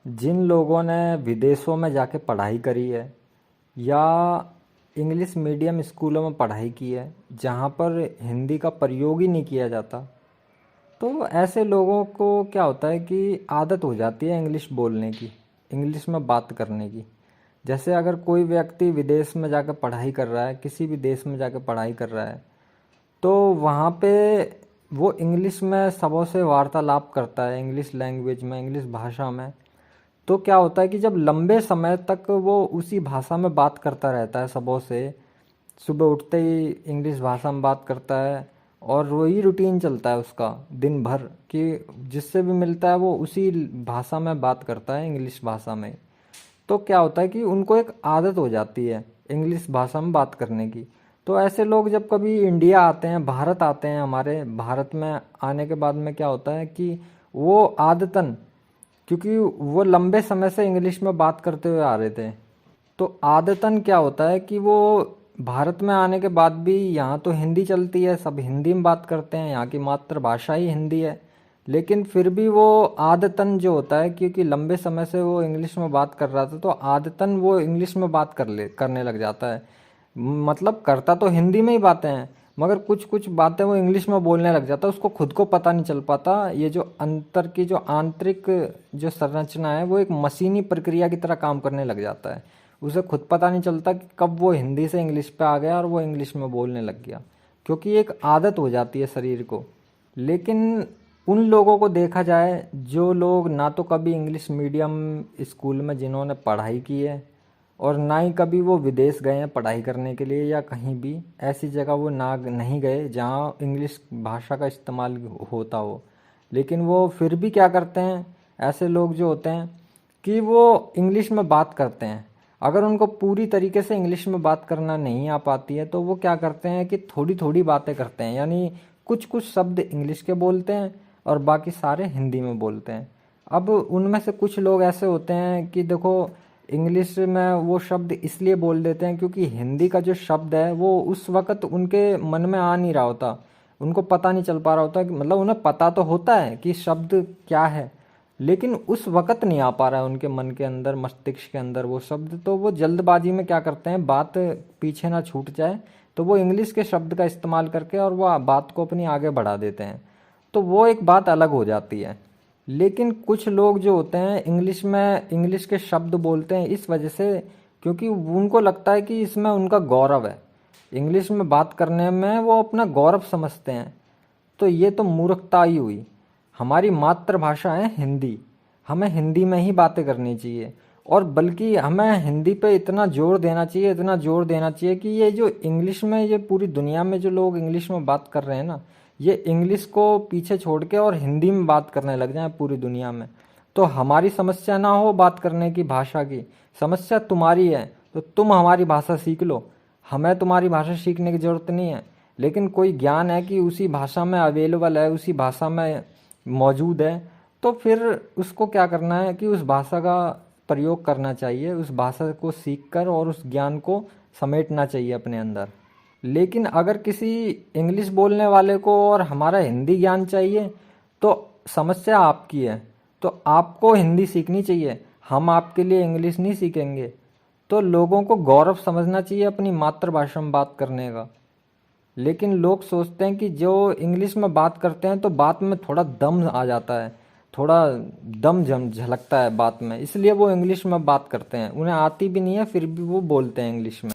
जिन लोगों ने विदेशों में जाके पढ़ाई करी है या इंग्लिश मीडियम स्कूलों में पढ़ाई की है जहाँ पर हिंदी का प्रयोग ही नहीं किया जाता, तो ऐसे लोगों को क्या होता है कि आदत हो जाती है इंग्लिश बोलने की, इंग्लिश में बात करने की। जैसे अगर कोई व्यक्ति विदेश में जाकर पढ़ाई कर रहा है, किसी भी देश में जाकर पढ़ाई कर रहा है, तो वहाँ पे वो इंग्लिश में सबों से वार्तालाप करता है, इंग्लिश लैंग्वेज में, इंग्लिश भाषा में। तो क्या होता है कि जब लंबे समय तक वो उसी भाषा में बात करता रहता है सबों से, सुबह उठते ही इंग्लिश भाषा में बात करता है और वही रूटीन चलता है उसका दिन भर कि जिससे भी मिलता है वो उसी भाषा में बात करता है, इंग्लिश भाषा में। तो क्या होता है कि उनको एक आदत हो जाती है इंग्लिश भाषा में बात करने की। तो ऐसे लोग जब कभी इंडिया आते हैं, भारत आते हैं, हमारे भारत में आने के बाद में क्या होता है कि वो आदतन, क्योंकि वो लंबे समय से इंग्लिश में बात करते हुए आ रहे थे, तो आदतन क्या होता है कि वो भारत में आने के बाद भी यहाँ तो हिंदी चलती है, सब हिंदी में बात करते हैं, यहाँ की मातृभाषा ही हिंदी है, लेकिन फिर भी वो आदतन जो होता है, क्योंकि लंबे समय से वो इंग्लिश में बात कर रहा था, तो आदतन वो इंग्लिश में बात करने लग जाता है। मतलब करता तो हिंदी में ही बातें हैं, मगर कुछ कुछ बातें वो इंग्लिश में बोलने लग जाता है, उसको खुद को पता नहीं चल पाता। ये जो अंतर की जो आंतरिक जो संरचना है वो एक मशीनी प्रक्रिया की तरह काम करने लग जाता है। उसे खुद पता नहीं चलता कि कब वो हिंदी से इंग्लिश पे आ गया और वो इंग्लिश में बोलने लग गया, क्योंकि एक आदत हो जाती है शरीर को। लेकिन उन लोगों को देखा जाए जो लोग ना तो कभी इंग्लिश मीडियम स्कूल में जिन्होंने पढ़ाई की है और ना ही कभी वो विदेश गए हैं पढ़ाई करने के लिए, या कहीं भी ऐसी जगह वो ना नहीं गए जहाँ इंग्लिश भाषा का इस्तेमाल होता हो, लेकिन वो फिर भी क्या करते हैं, ऐसे लोग जो होते हैं कि वो इंग्लिश में बात करते हैं। अगर उनको पूरी तरीके से इंग्लिश में बात करना नहीं आ पाती है तो वो क्या करते हैं कि थोड़ी थोड़ी बातें करते हैं, यानी कुछ कुछ शब्द इंग्लिश के बोलते हैं और बाकी सारे हिंदी में बोलते हैं। अब उनमें से कुछ लोग ऐसे होते हैं कि देखो, इंग्लिश में वो शब्द इसलिए बोल देते हैं क्योंकि हिंदी का जो शब्द है वो उस वक़्त उनके मन में आ नहीं रहा होता, उनको पता नहीं चल पा रहा होता कि मतलब उन्हें पता तो होता है कि शब्द क्या है, लेकिन उस वक़्त नहीं आ पा रहा है उनके मन के अंदर, मस्तिष्क के अंदर वो शब्द। तो वो जल्दबाजी में क्या करते हैं, बात पीछे ना छूट जाए, तो वो इंग्लिश के शब्द का इस्तेमाल करके और वो बात को अपनी आगे बढ़ा देते हैं। तो वो एक बात अलग हो जाती है। लेकिन कुछ लोग जो होते हैं इंग्लिश में इंग्लिश के शब्द बोलते हैं इस वजह से क्योंकि उनको लगता है कि इसमें उनका गौरव है, इंग्लिश में बात करने में वो अपना गौरव समझते हैं। तो ये तो मूर्खता ही हुई। हमारी मातृभाषा है हिंदी, हमें हिंदी में ही बातें करनी चाहिए, और बल्कि हमें हिंदी पे इतना जोर देना चाहिए, इतना जोर देना चाहिए कि ये जो इंग्लिश में, ये पूरी दुनिया में जो लोग इंग्लिश में बात कर रहे हैं ना, ये इंग्लिश को पीछे छोड़ के और हिंदी में बात करने लग जाएं पूरी दुनिया में। तो हमारी समस्या ना हो बात करने की, भाषा की समस्या तुम्हारी है, तो तुम हमारी भाषा सीख लो, हमें तुम्हारी भाषा सीखने की ज़रूरत नहीं है। लेकिन कोई ज्ञान है कि उसी भाषा में अवेलेबल है, उसी भाषा में मौजूद है, तो फिर उसको क्या करना है कि उस भाषा का प्रयोग करना चाहिए, उस भाषा को सीखकर और उस ज्ञान को समेटना चाहिए अपने अंदर। लेकिन अगर किसी इंग्लिश बोलने वाले को और हमारा हिंदी ज्ञान चाहिए तो समस्या आपकी है, तो आपको हिंदी सीखनी चाहिए, हम आपके लिए इंग्लिश नहीं सीखेंगे। तो लोगों को गौरव समझना चाहिए अपनी मातृभाषा में बात करने का। लेकिन लोग सोचते हैं कि जो इंग्लिश में बात करते हैं तो बात में थोड़ा दम आ जाता है, थोड़ा दम झलकता है बात में, इसलिए वो इंग्लिश में बात करते हैं। उन्हें आती भी नहीं है फिर भी वो बोलते हैं इंग्लिश में।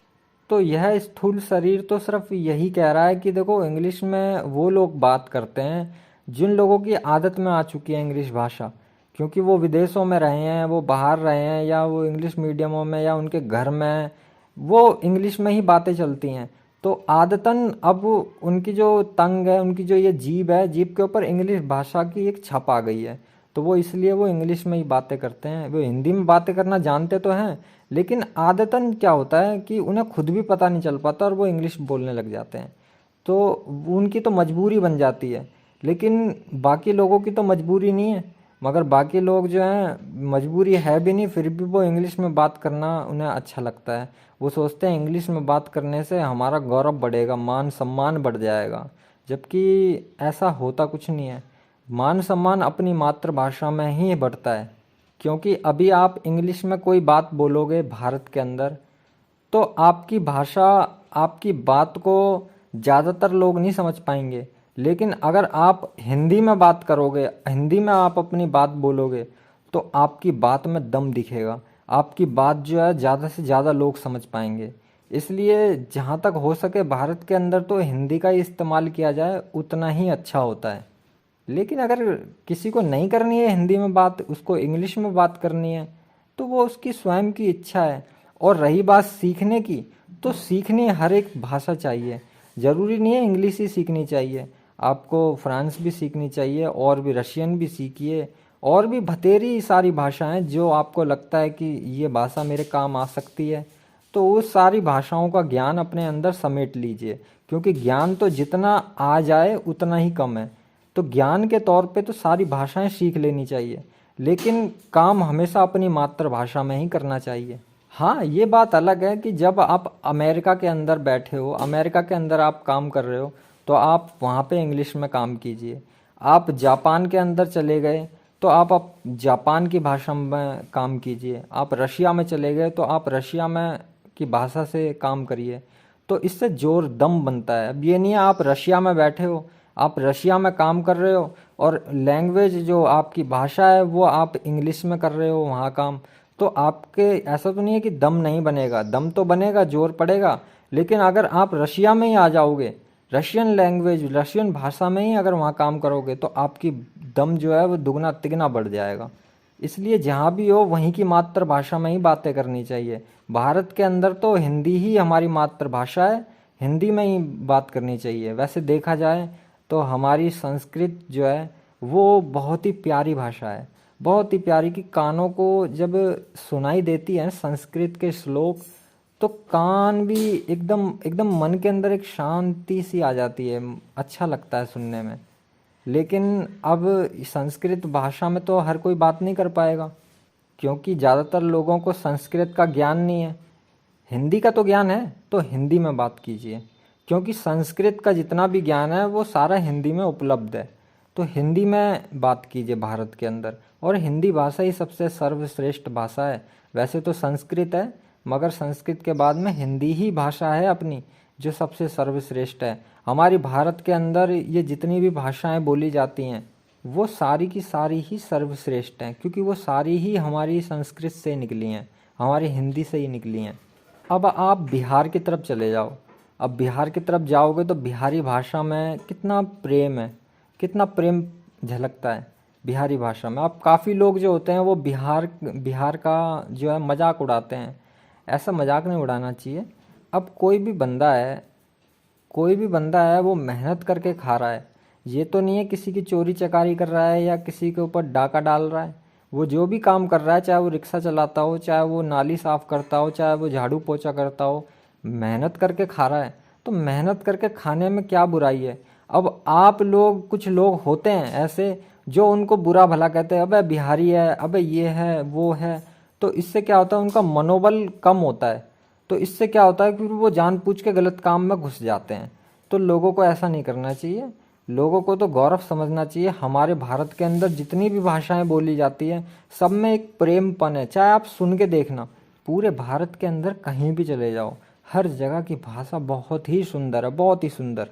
तो यह स्थूल शरीर तो सिर्फ यही कह रहा है कि देखो, इंग्लिश में वो लोग बात करते हैं जिन लोगों की आदत में आ चुकी है इंग्लिश भाषा, क्योंकि वो विदेशों में रहे हैं, वो बाहर रहे हैं, या वो इंग्लिश मीडियमों में या उनके घर में वो इंग्लिश में ही बातें चलती हैं। तो आदतन अब उनकी जो तंग है, उनकी जो ये जीभ है, जीभ के ऊपर इंग्लिश भाषा की एक छप आ गई है, तो वो इसलिए वो इंग्लिश में ही बातें करते हैं। वो हिंदी में बातें करना जानते तो हैं, लेकिन आदतन क्या होता है कि उन्हें खुद भी पता नहीं चल पाता और वो इंग्लिश बोलने लग जाते हैं। तो उनकी तो मजबूरी बन जाती है, लेकिन बाकी लोगों की तो मजबूरी नहीं है। मगर बाकी लोग जो हैं मजबूरी है भी नहीं, फिर भी वो इंग्लिश में बात करना उन्हें अच्छा लगता है। वो सोचते हैं इंग्लिश में बात करने से हमारा गौरव बढ़ेगा, मान सम्मान बढ़ जाएगा, जबकि ऐसा होता कुछ नहीं है। मान सम्मान अपनी मातृभाषा में ही बढ़ता है, क्योंकि अभी आप इंग्लिश में कोई बात बोलोगे भारत के अंदर, तो आपकी भाषा, आपकी बात को ज़्यादातर लोग नहीं समझ पाएंगे। लेकिन अगर आप हिंदी में बात करोगे, हिंदी में आप अपनी बात बोलोगे, तो आपकी बात में दम दिखेगा, आपकी बात जो है ज़्यादा से ज़्यादा लोग समझ पाएंगे। इसलिए जहाँ तक हो सके भारत के अंदर तो हिंदी का ही इस्तेमाल किया जाए, उतना ही अच्छा होता है। लेकिन अगर किसी को नहीं करनी है हिंदी में बात, उसको इंग्लिश में बात करनी है, तो वो उसकी स्वयं की इच्छा है। और रही बात सीखने की, तो सीखने हर एक भाषा चाहिए, ज़रूरी नहीं है इंग्लिश ही सीखनी चाहिए। आपको फ्रांस भी सीखनी चाहिए, और भी रशियन भी सीखिए, और भी बथेरी सारी भाषाएं जो आपको लगता है कि ये भाषा मेरे काम आ सकती है, तो उस सारी भाषाओं का ज्ञान अपने अंदर समेट लीजिए। क्योंकि ज्ञान तो जितना आ जाए उतना ही कम है। तो ज्ञान के तौर पे तो सारी भाषाएं सीख लेनी चाहिए, लेकिन काम हमेशा अपनी मातृभाषा में ही करना चाहिए। हाँ, ये बात अलग है कि जब आप अमेरिका के अंदर बैठे हो, अमेरिका के अंदर आप काम कर रहे हो, तो आप वहाँ पे इंग्लिश में काम कीजिए। आप जापान के अंदर चले गए, तो आप जापान की भाषा में काम कीजिए। आप रशिया में चले गए, तो आप रशिया में की भाषा से काम करिए। तो इससे जोर दम बनता है। अब ये नहीं है आप रशिया में बैठे हो, आप रशिया में काम कर रहे हो, और लैंग्वेज जो आपकी भाषा है वो आप इंग्लिश में कर रहे हो वहाँ काम, तो आपके ऐसा तो नहीं है कि दम नहीं बनेगा, दम तो बनेगा, जोर पड़ेगा। लेकिन अगर आप रशिया में ही आ जाओगे, रशियन लैंग्वेज, रशियन भाषा में ही अगर वहाँ काम करोगे, तो आपकी दम जो है वो दुगना तिगना बढ़ जाएगा। इसलिए जहाँ भी हो वहीं की मातृभाषा में ही बातें करनी चाहिए। भारत के अंदर तो हिंदी ही हमारी मातृभाषा है, हिंदी में ही बात करनी चाहिए। वैसे देखा जाए तो हमारी संस्कृत जो है वो बहुत ही प्यारी भाषा है, बहुत ही प्यारी, कि कानों को जब सुनाई देती है संस्कृत के श्लोक, तो कान भी एकदम एकदम मन के अंदर एक शांति सी आ जाती है, अच्छा लगता है सुनने में। लेकिन अब संस्कृत भाषा में तो हर कोई बात नहीं कर पाएगा, क्योंकि ज़्यादातर लोगों को संस्कृत का ज्ञान नहीं है। हिंदी का तो ज्ञान है, तो हिंदी में बात कीजिए, क्योंकि संस्कृत का जितना भी ज्ञान है वो सारा हिंदी में उपलब्ध है। तो हिंदी में बात कीजिए भारत के अंदर, और हिंदी भाषा ही सबसे सर्वश्रेष्ठ भाषा है। वैसे तो संस्कृत है, मगर संस्कृत के बाद में हिंदी ही भाषा है अपनी जो सबसे सर्वश्रेष्ठ है। हमारी भारत के अंदर ये जितनी भी भाषाएं बोली जाती हैं वो सारी की सारी ही सर्वश्रेष्ठ हैं, क्योंकि वो सारी ही हमारी संस्कृत से निकली हैं, हमारी हिंदी से ही निकली हैं। अब आप बिहार की तरफ चले जाओ, अब बिहार की तरफ जाओगे तो बिहारी भाषा में कितना प्रेम है, कितना प्रेम झलकता है बिहारी भाषा में। अब काफ़ी लोग जो होते हैं वो बिहार का जो है मजाक उड़ाते हैं। ऐसा मजाक नहीं उड़ाना चाहिए। अब कोई भी बंदा है, कोई भी बंदा है वो मेहनत करके खा रहा है, ये तो नहीं है किसी की चोरी चकारी कर रहा है या किसी के ऊपर डाका डाल रहा है। वो जो भी काम कर रहा है, चाहे वो रिक्शा चलाता हो, चाहे वो नाली साफ़ करता हो, चाहे वो झाड़ू पोछा करता हो, मेहनत करके खा रहा है। तो मेहनत करके खाने में क्या बुराई है। अब आप लोग, कुछ लोग होते हैं ऐसे जो उनको बुरा भला कहते हैं, अबे बिहारी है, अबे ये है वो है। तो इससे क्या होता है, उनका मनोबल कम होता है। तो इससे क्या होता है कि वो जानबूझ के गलत काम में घुस जाते हैं। तो लोगों को ऐसा नहीं करना चाहिए, लोगों को तो गौरव समझना चाहिए। हमारे भारत के अंदर जितनी भी भाषाएं बोली जाती हैं सब में एक प्रेमपन है। चाहे आप सुन के देखना, पूरे भारत के अंदर कहीं भी चले जाओ, हर जगह की भाषा बहुत ही सुंदर है, बहुत ही सुंदर।